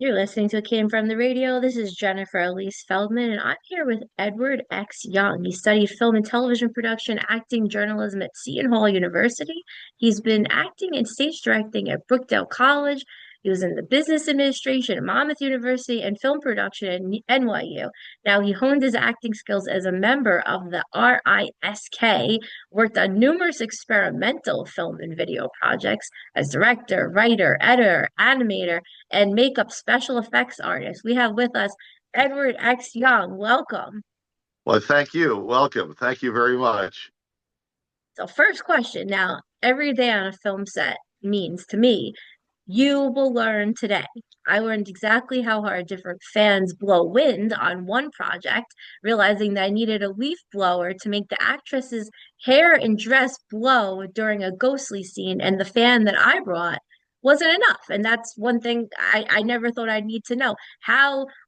You're listening to It Came From the Radio. This is Jennifer Elise Feldman, and I'm here with Edward X. Young. He studied film and television production, acting, journalism at Seton Hall University. He's been acting and stage directing at Brookdale College. He was in the business administration at Monmouth University and film production at NYU. Now, he honed his acting skills as a member of the RISK, worked on numerous experimental film and video projects as director, writer, editor, animator and makeup special effects artist. We have with us Edward X. Young. Welcome. Well, thank you. Welcome. Thank you very much. So, first question. Now, every day on a film set means to me, you will learn today. I learned exactly how hard different fans blow wind on one project, realizing that I needed a leaf blower to make the actress's hair and dress blow during a ghostly scene, and the fan that I brought wasn't enough. And that's one thing I never thought I'd need to know.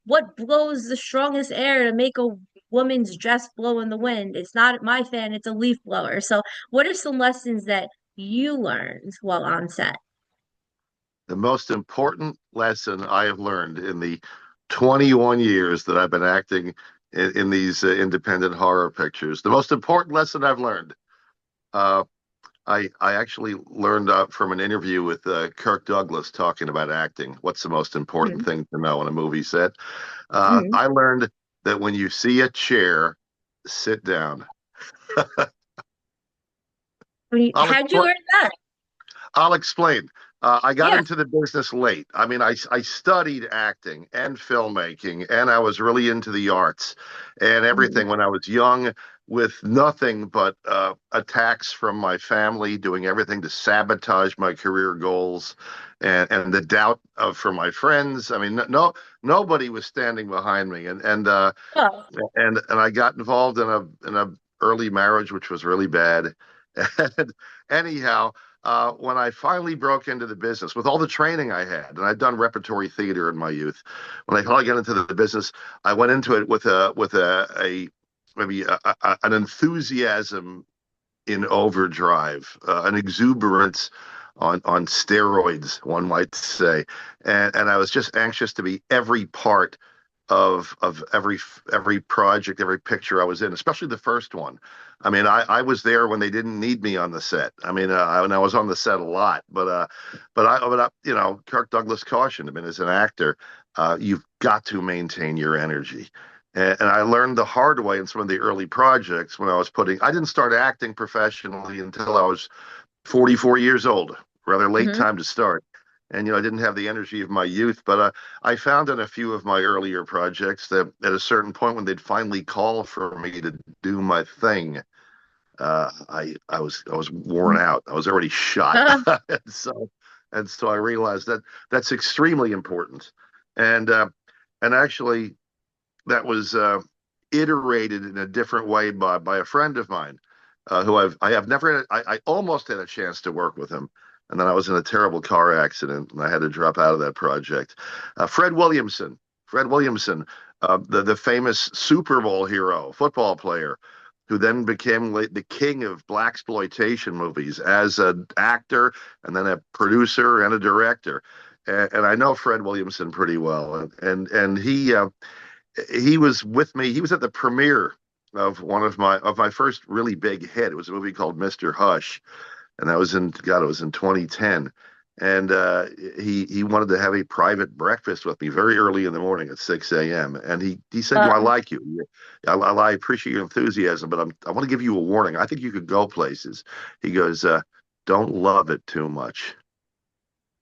What blows the strongest air to make a woman's dress blow in the wind? It's not my fan, it's a leaf blower. So, what are some lessons that you learned while on set? The most important lesson I have learned in the 21 years that I've been acting in these independent horror pictures, the most important lesson I've learned, uh, I actually learned from an interview with Kirk Douglas talking about acting. What's the most important Mhm. thing to know on a movie set? Mhm. I learned that when you see a chair, sit down. I'll How'd you explain. learn that? I'll explain. I got Yeah. into the business late. I mean, I studied acting and filmmaking, and I was really into the arts and Mhm. everything when I was young, with nothing but attacks from my family, doing everything to sabotage my career goals, and the doubt from my friends. I mean, nobody was standing behind me, Oh. and I got involved in a early marriage, which was really bad. And anyhow, when I finally broke into the business with all the training I had, and I'd done repertory theater in my youth, when I finally got into the business, I went into it with a maybe an enthusiasm in overdrive, an exuberance on steroids, one might say, and I was just anxious to be every part of every project, every picture I was in, especially the first one. I mean, I was there when they didn't need me on the set. I mean, and I was on the set a lot, but Kirk Douglas cautioned. I mean, as an actor, you've got to maintain your energy. And I learned the hard way in some of the early projects when I didn't start acting professionally until I was 44 years old, rather late Mhm. time to start. And, I didn't have the energy of my youth, but I found in a few of my earlier projects that at a certain point when they'd finally call for me to do my thing, I was worn out. I was already shot. Uh, And so I realized that that's extremely important. And and actually that was iterated in a different way by a friend of mine, who I have never had, I almost had a chance to work with him, and then I was in a terrible car accident and I had to drop out of that project. Fred Williamson, the famous Super Bowl hero, football player, who then became the king of black exploitation movies as an actor and then a producer and a director. And I know Fred Williamson pretty well, and he was with me. He was at the premiere of one of my first really big hit. It was a movie called Mr. Hush, and that was in God, it was in 2010. And he wanted to have a private breakfast with me very early in the morning at 6 a.m. And he said, "I uh, like you. I appreciate your enthusiasm, but I want to give you a warning. I think you could go places." He goes, "Don't love it too much."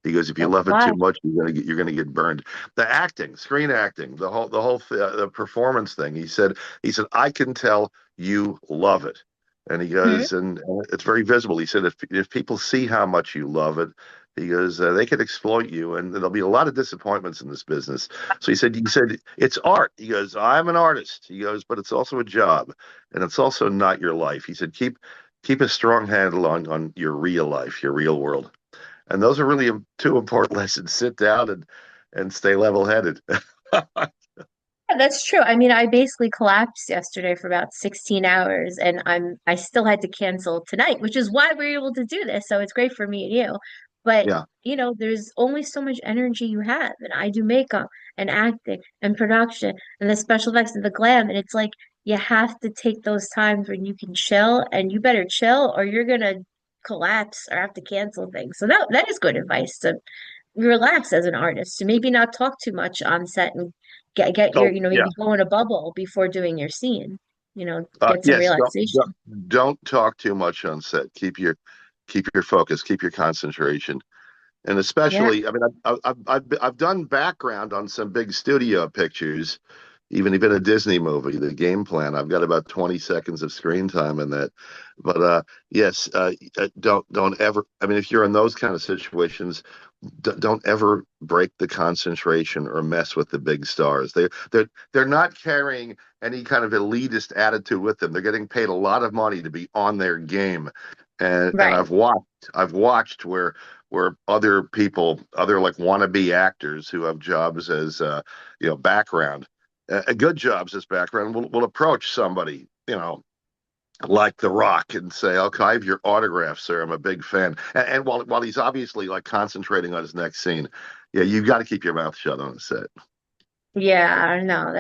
He goes, if you love it too why? much, you're gonna get burned. The acting, screen acting, the performance thing. He said, I can tell you love it. And he Mhm. goes, and it's very visible. He said, if people see how much you love it, he goes, they could exploit you, and there'll be a lot of disappointments in this business. So he said it's art. He goes, I'm an artist. He goes, but it's also a job, and it's also not your life. He said, keep a strong handle on your real life, your real world. And those are really two important lessons. Sit down and stay level headed. Yeah, that's true. I mean, I basically collapsed yesterday for about 16 hours and I still had to cancel tonight, which is why we're able to do this. So it's great for me and you. But, Yeah. there's only so much energy you have. And I do makeup and acting and production and the special effects and the glam. And it's like you have to take those times when you can chill, and you better chill or you're gonna collapse or have to cancel things. So that is good advice to relax as an artist, to maybe not talk too much on set and get your, Oh, yeah. maybe go in a bubble before doing your scene, get some Yes. relaxation. Don't talk too much on set. Keep your focus. Keep your concentration. And Yeah. especially, I mean, I've done background on some big studio pictures, even a Disney movie, The Game Plan. I've got about 20 seconds of screen time in that. But yes, don't ever. I mean, if you're in those kind of situations, don't ever break the concentration or mess with the big stars. They're not carrying any kind of elitist attitude with them. They're getting paid a lot of money to be on their game, and Right. I've watched where other people, other like wannabe actors who have jobs as background, good jobs as background, will approach somebody, like The Rock and say, "Okay, I have your autograph, sir. I'm a big fan." And while he's obviously like concentrating on his next scene, yeah, you've got to keep your mouth shut on the set. Yeah, no,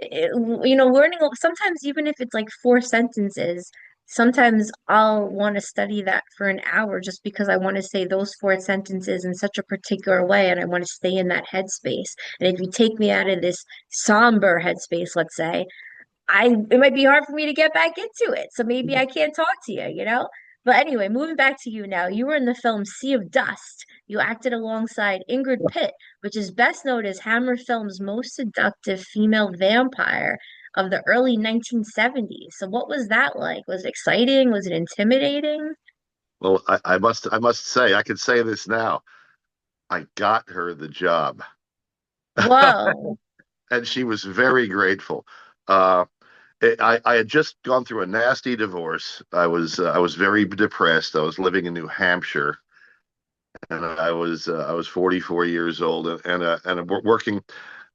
learning sometimes, even if it's like four sentences, sometimes I'll want to study that for an hour just because I want to say those four sentences in such a particular way and I want to stay in that headspace. And if you take me out of this somber headspace, let's say, it might be hard for me to get back into it. So maybe I can't talk to you? But anyway, moving back to you now. You were in the film Sea of Dust. You acted alongside Ingrid Pitt, which is best known as Hammer Film's most seductive female vampire of the early 1970s. So what was that like? Was it exciting? Was it intimidating? Well, I must say, I can say this now. I got her the job, Whoa. and she was very grateful. Uh, I had just gone through a nasty divorce. I was very depressed. I was living in New Hampshire, and I was 44 years old, and working.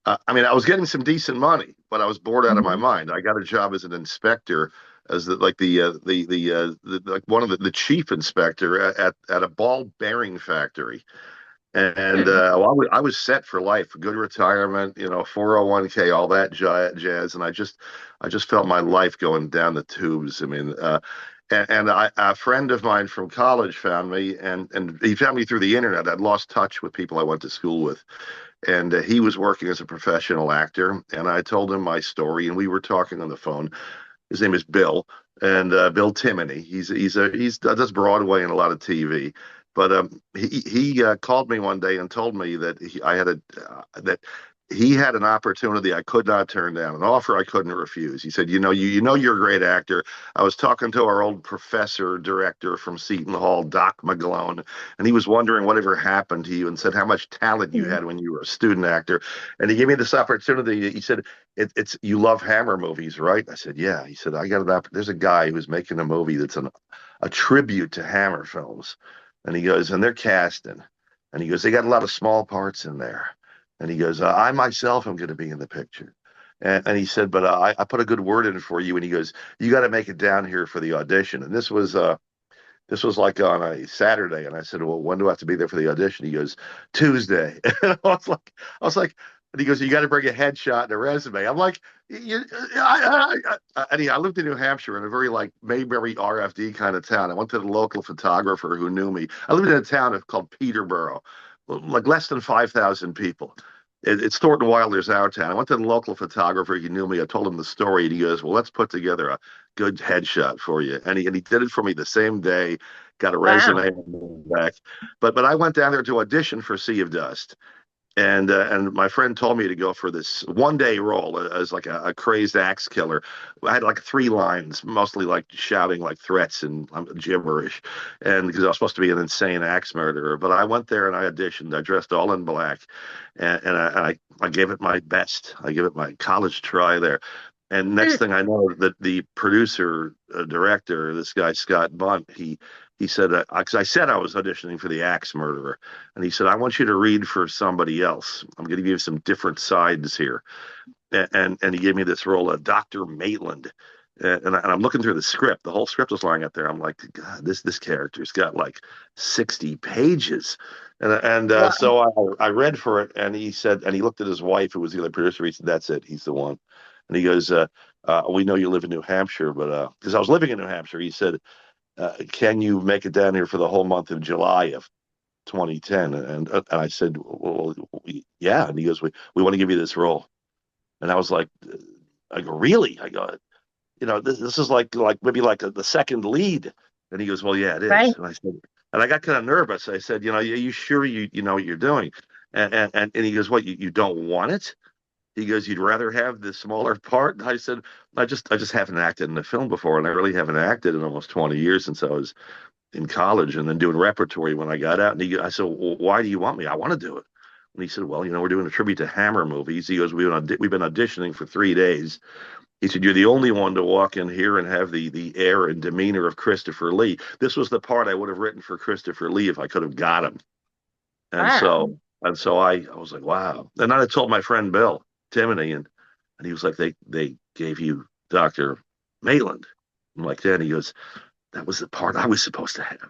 I mean, I was getting some decent money, but I was bored out of my Mhm. mind. I got a job as an inspector, as like one of the chief inspector at a ball bearing factory. And Hmm. well, I was set for life, good retirement, 401k, all that jazz. And I just felt my life going down the tubes. I mean, a friend of mine from college found me, and he found me through the internet. I'd lost touch with people I went to school with, and he was working as a professional actor. And I told him my story, and we were talking on the phone. His name is Bill, and Bill Timoney. He's does Broadway and a lot of TV. But he called me one day and told me that that he had an opportunity I could not turn down, an offer I couldn't refuse. He said, you know you're a great actor. I was talking to our old professor director from Seton Hall, Doc McGlone, and he was wondering whatever happened to you, and said how much talent you Hmm. had when you were a student actor. And he gave me this opportunity. He said, it's you love Hammer movies, right? I said, yeah. He said, I got an there's a guy who's making a movie that's a tribute to Hammer films. And he goes, and they're casting. And he goes, they got a lot of small parts in there. And he goes, I myself am going to be in the picture. And he said, but I put a good word in for you. And he goes, you got to make it down here for the audition. And this was like on a Saturday. And I said, well, when do I have to be there for the audition? He goes, Tuesday. And I was like, and he goes, you got to bring a headshot and a resume. I'm like, anyhow, I lived in New Hampshire in a very like Mayberry RFD kind of town. I went to the local photographer who knew me. I lived in a town called Peterborough, like less than 5,000 people. It's Thornton Wilder's our town. I went to the local photographer. He knew me. I told him the story, and he goes, "Well, let's put together a good headshot for you." And he did it for me the same day. Got a Wow. resume back, but I went down there to audition for Sea of Dust, and my friend told me to go for this 1 day role as like a crazed axe killer. I had like three lines, mostly like shouting like threats and gibberish, and because I was supposed to be an insane axe murderer. But I went there and I auditioned. I dressed all in black, and I gave it my best. I gave it my college try there. And next Hmm. thing I know, that the producer, director, this guy Scott Bunt, he said, because I said I was auditioning for the axe murderer, and he said, I want you to read for somebody else. I'm going to give you some different sides here. And he gave me this role of Dr. Maitland. And I'm looking through the script. The whole script was lying up there. I'm like, God, this character's got like 60 pages. Wow. So I read for it, and he said, and he looked at his wife, who was the other producer. He said, "That's it. He's the one." And he goes, "We know you live in New Hampshire, but because I was living in New Hampshire, he said, can you make it down here for the whole month of July of 2010?" And I said, "Well, yeah." And he goes, "We want to give you this role." And I was like, I go, "Really?" I go, this is like maybe like the second lead. And he goes, "Well, yeah, it is." Right. And I said, and I got kind of nervous. I said, are you sure you know what you're doing? And he goes, "What, you don't want it?" He goes, "You'd rather have the smaller part?" And I said, I just haven't acted in a film before, and I really haven't acted in almost 20 years since I was in college and then doing repertory when I got out. And I said, "Well, why do you want me? I want to do it." And he said, "Well, we're doing a tribute to Hammer movies." He goes, we've been auditioning for 3 days." He said, "You're the only one to walk in here and have the air and demeanor of Christopher Lee." This was the part I would have written for Christopher Lee if I could have got him. And Wow. so I was like, wow. And then I told my friend Bill Timoney, and he was like, they gave you Dr. Maitland. I'm like, that. And he goes, "That was the part I was supposed to have."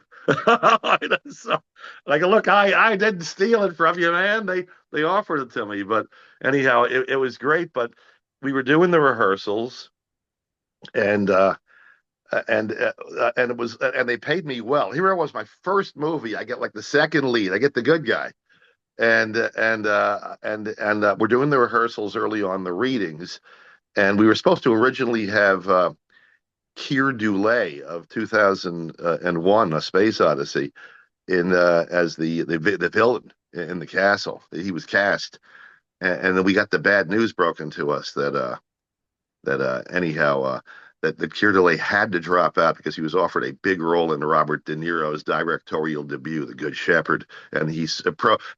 So, like, look, I didn't steal it from you, man. They offered it to me, but anyhow, it was great. But we were doing the rehearsals, and and it was, and they paid me well. Here I was, my first movie. I get like the second lead. I get the good guy, and we're doing the rehearsals early on, the readings, and we were supposed to originally have Keir Dullea of 2001, A Space Odyssey, in as the villain in the castle. He was cast, and then we got the bad news broken to us that Keir Dullea had to drop out because he was offered a big role in Robert De Niro's directorial debut, The Good Shepherd, and he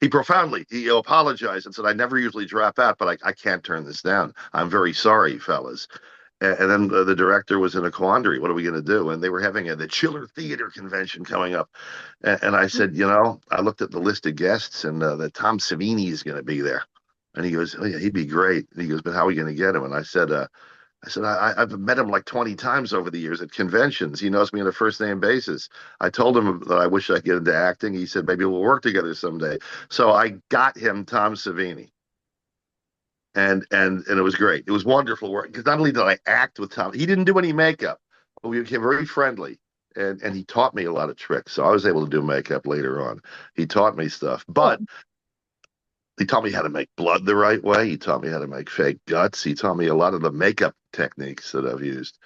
profoundly he apologized and said, "I never usually drop out, but I can't turn this down. I'm very sorry, fellas." And then the director was in a quandary. What are we going to do? And they were having the Chiller Theater convention coming up. And I said, I looked at the list of guests, and that Tom Savini is going to be there. And he goes, "Oh, yeah, he'd be great." And he goes, "But how are we going to get him?" And I said, I've met him like 20 times over the years at conventions. He knows me on a first name basis. I told him that I wish I could get into acting. He said, "Maybe we'll work together someday." So I got him Tom Savini, and it was great. It was wonderful work because not only did I act with Tom, he didn't do any makeup, but we became very friendly. And he taught me a lot of tricks. So I was able to do makeup later on. He taught me stuff, but Cool. he taught me how to make blood the right way. He taught me how to make fake guts. He taught me a lot of the makeup techniques that I've used.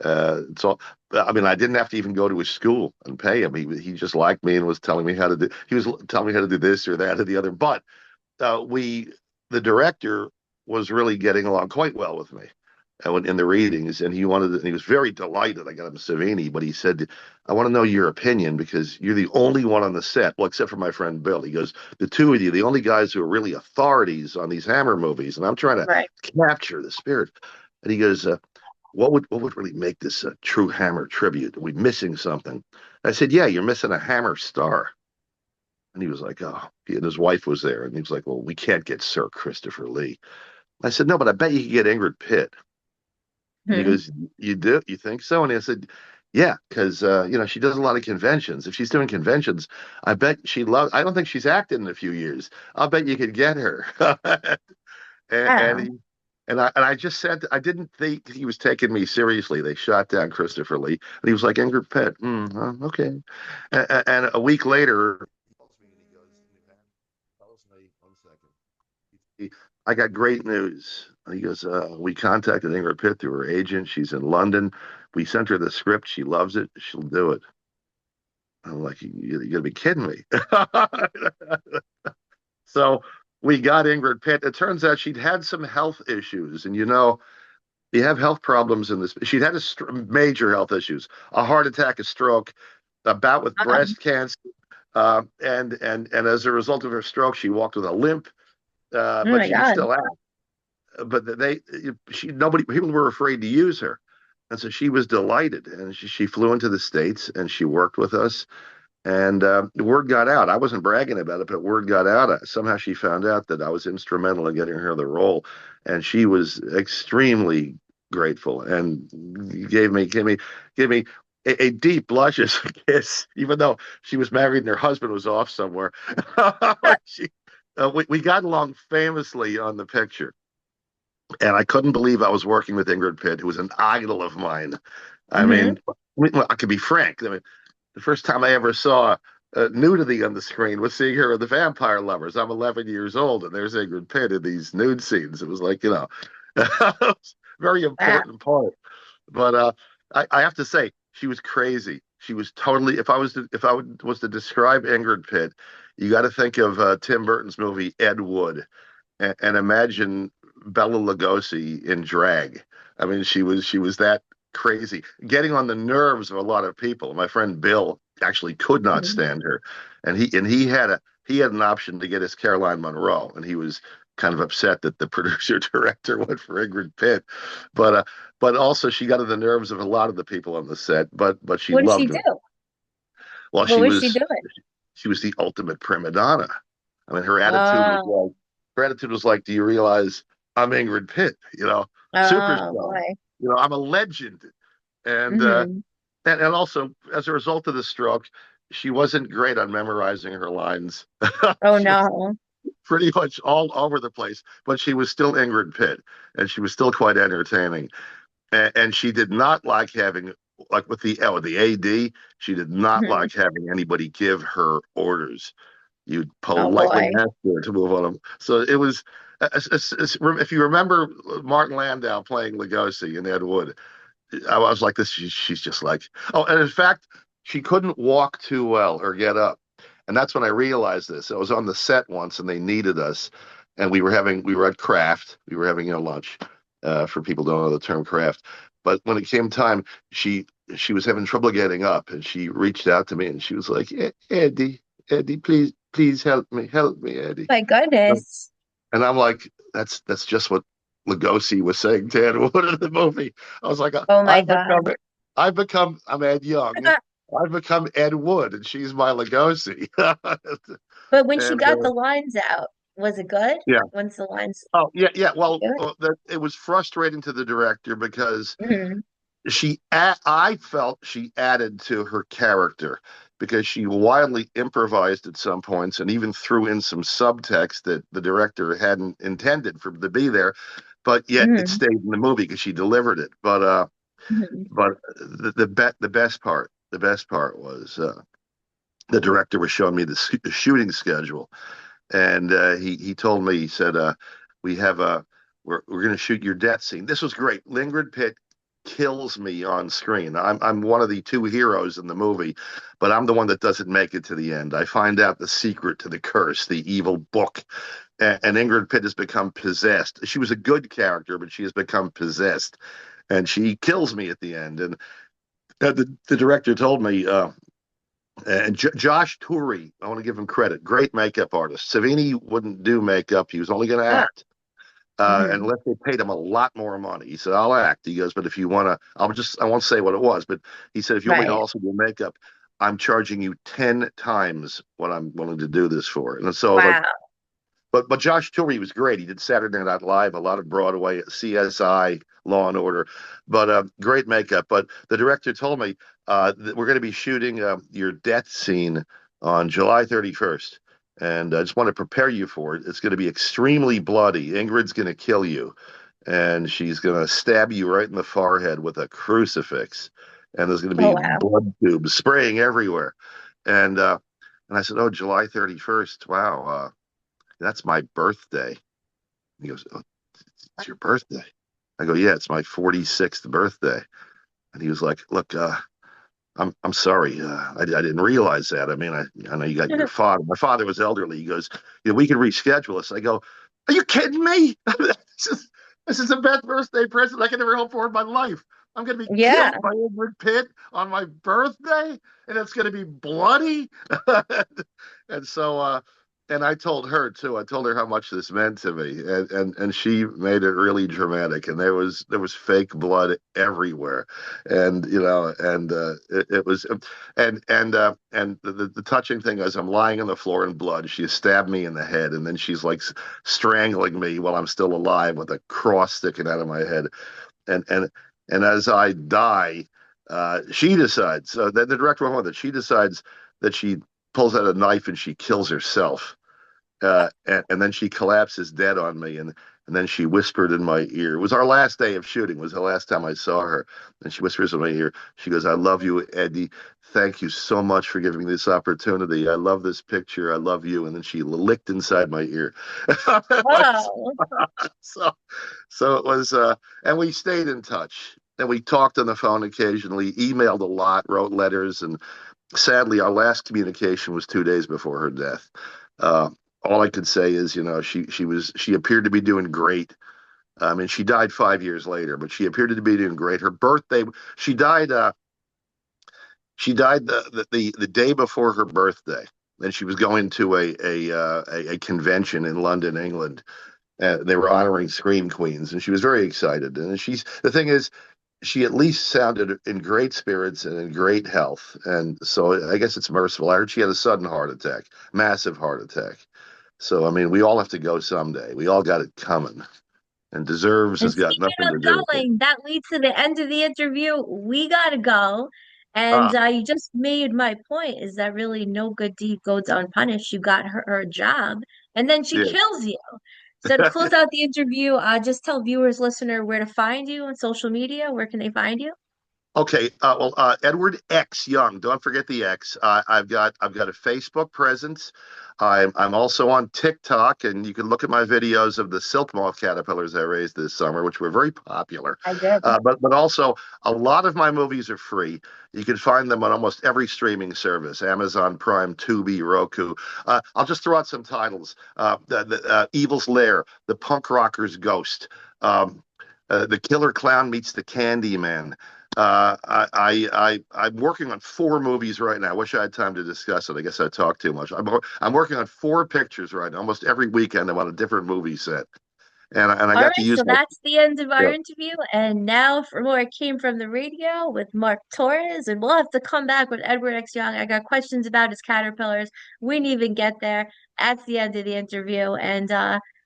So, I mean, I didn't have to even go to his school and pay him. He just liked me and was telling me how to do. He was telling me how to do this or that or the other. But the director was really getting along quite well with me in the readings, and he was very delighted. I got him Savini, but he said, "I want to know your opinion because you're the only one on the set, well, except for my friend Bill." He goes, "The two of you, the only guys who are really authorities on these Hammer movies, and I'm trying to Right. capture the spirit." And he goes, what would really make this a true Hammer tribute? Are we missing something?" I said, "Yeah, you're missing a Hammer star." And he was like, "Oh," and his wife was there, and he was like, "Well, we can't get Sir Christopher Lee." I said, "No, but I bet you could get Ingrid Pitt." And he Hmm. goes, "You do? You think so?" And I said, "Yeah, because she does a lot of conventions. If she's doing conventions, I bet she loves. I don't think she's acted in a few years. I'll bet you could get her." and, and Wow. he and I just said I didn't think he was taking me seriously. They shot down Christopher Lee, and he was like, "Ingrid Pitt, okay." And a week later, he calls me and he goes, tells me, one second. "I got great news." He goes, "We contacted Ingrid Pitt through her agent. She's in London. We sent her the script. She loves it. She'll do it." I'm like, "You gotta be kidding me." So we got Ingrid Pitt. It turns out she'd had some health issues. And you have health problems in this. She'd had major health issues, a heart attack, a stroke, a bout with Um, breast cancer. And as a result of her stroke, she walked with a limp, oh but my she could God. still act. But nobody, people were afraid to use her. And so she was delighted, and she flew into the States and she worked with us. And the word got out. I wasn't bragging about it, but word got out. Somehow she found out that I was instrumental in getting her the role, and she was extremely. grateful, and gave me a deep, luscious kiss, even though she was married and her husband was off somewhere. she, we got along famously on the picture, and I couldn't believe I was working with Ingrid Pitt, who was an idol of mine. I Hmm. mean, I could be frank. I mean, the first time I ever saw nudity on the screen was seeing her in The Vampire Lovers. I'm 11 years old, and there's Ingrid Pitt in these nude scenes. It was like, very Wow. important part. But I have to say, she was crazy. She was totally. If I was to describe Ingrid Pitt, you got to think of Tim Burton's movie Ed Wood, and imagine Bella Lugosi in drag. I mean, she was that crazy, getting on the nerves of a lot of people. My friend Bill actually could not Mhm. stand her, and he had an option to get his Caroline Monroe, and he was kind of upset that the producer director went for Ingrid Pitt, but also she got on the nerves of a lot of the people on the set, but she What did she loved do? her. Well, What she was she was doing? she was the ultimate prima donna. I mean, Oh, her attitude was like, "Do you realize I'm Ingrid Pitt? oh Superstar. boy. I'm a legend." And Hmm. and also as a result of the stroke, she wasn't great on memorizing her lines. Oh She was no. pretty much all over the place, but she was still Ingrid Pitt, and she was still quite entertaining. And she did not like having, like with the AD, she did not Hmm. like having anybody give her orders. You'd Oh politely boy. ask her to move on. So it was, if you remember Martin Landau playing Lugosi in Ed Wood, I was like this. She's just like, oh, and in fact, she couldn't walk too well or get up. And that's when I realized this. I was on the set once and they needed us. And we were at craft. We were having, lunch, for people who don't know the term craft. But when it came time, she she was having trouble getting up, and she reached out to me and she was like, Eddie, Eddie, please help me, Eddie. My goodness. And I'm like, that's just what Lugosi was saying to Ed Wood in the movie. I was like, Oh my I've become God. I'm Ed Young. I've become Ed Wood, and she's my Lugosi. But when she And got the lines out, was it good? yeah, Once the lines oh yeah, yeah. Well, good? it was frustrating to the director because Hmm. I felt she added to her character because she wildly improvised at some points and even threw in some subtext that the director hadn't intended for to be there, but yet it Hmm. stayed in the movie because she delivered it. Hmm. But the best part was the director was showing me the shooting schedule, and he told me, he said, we have a we're going to shoot your death scene. This was great. Lingard Pitt kills me on screen. I'm one of the two heroes in the movie, but I'm the one that doesn't make it to the end. I find out the secret to the curse, the evil book, and Ingrid Pitt has become possessed. She was a good character, but she has become possessed, and she kills me at the end. And the director told me, and Josh Turi, I want to give him credit, great makeup artist. Savini wouldn't do makeup; he was only going to Ah. act. Hmm. Unless they paid him a lot more money. He said, I'll act. He goes, but if you want to, I won't say what it was, but he said, if you want me to Right. also do makeup, I'm charging you 10 times what I'm willing to do this for. And so I was like, Wow. but Josh Turi was great. He did Saturday Night Live, a lot of Broadway, CSI, Law and Order, but great makeup. But the director told me that we're going to be shooting your death scene on July 31st. And I just want to prepare you for it. It's going to be extremely bloody. Ingrid's going to kill you, and she's going to stab you right in the forehead with a crucifix. And there's going to Oh be wow. blood tubes spraying everywhere. And I said, "Oh, July 31st. Wow. That's my birthday." He goes, "Oh, it's your birthday?" I go, "Yeah, it's my 46th birthday." And he was like, "Look, I'm sorry. I didn't realize that. I mean, I know you got your father. My father was elderly." He goes, "We can reschedule us." I go, "Are you kidding me? This is the best birthday present I could ever hope for in my life. I'm going to be Yeah. killed by Edward Pitt on my birthday, and it's going to be bloody." And so, and I told her too. I told her how much this meant to me, and she made it really dramatic. And there was fake blood everywhere, and it was, and the touching thing is I'm lying on the floor in blood. She stabbed me in the head, and then she's like strangling me while I'm still alive with a cross sticking out of my head. and and as I die, she decides. The director went with it. She decides that she pulls out a knife and she kills herself. And then she collapses dead on me, and then she whispered in my ear. It was our last day of shooting. It was the last time I saw her, and she whispers in my ear. She goes, "I love you, Eddie. Thank you so much for giving me this opportunity. I love this picture. I love you." And then she licked inside my ear. Wow. so, so it was, and we stayed in touch. And we talked on the phone occasionally, emailed a lot, wrote letters, and sadly, our last communication was 2 days before her death. Uh, all I could say is, she appeared to be doing great. I mean, she died 5 years later, but she appeared to be doing great. Her birthday, she died. She died the day before her birthday, and she was going to a convention in London, England. They were honoring Scream Queens, and she was very excited. And she's the thing is, she at least sounded in great spirits and in great health. And so I guess it's merciful. I heard she had a sudden heart attack, massive heart attack. So, I mean, we all have to go someday. We all got it coming. And deserves And has got speaking nothing to do of with it. going, that leads to the end of the interview. We gotta go. Ah, And you just made my point is that really no good deed goes unpunished. You got her a job, and then she yeah. kills you. So to close out the interview, just tell viewers, listener, where to find you on social media. Where can they find you? Okay. Edward X Young. Don't forget the X. I've got a Facebook presence. I'm also on TikTok, and you can look at my videos of the silk moth caterpillars I raised this summer, which were very popular. I did. But also a lot of my movies are free. You can find them on almost every streaming service: Amazon Prime, Tubi, Roku. I'll just throw out some titles: Evil's Lair, The Punk Rocker's Ghost, The Killer Clown Meets the Candy Man. I'm working on four movies right now. I wish I had time to discuss it. I guess I talked too much. I'm working on four pictures right now. Almost every weekend I'm on a different movie set, and I All got to right, use so my that's the end of our yeah. interview. And now for more, it came from the radio with Mark Torres. And we'll have to come back with Edward X. Young. I got questions about his caterpillars. We didn't even get there. That's the end of the interview. And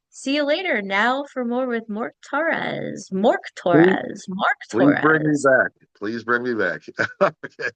see you later. Now for more with Mark Torres. Mark Please, Torres. Mark please bring me Torres. back. Please bring me back. Okay.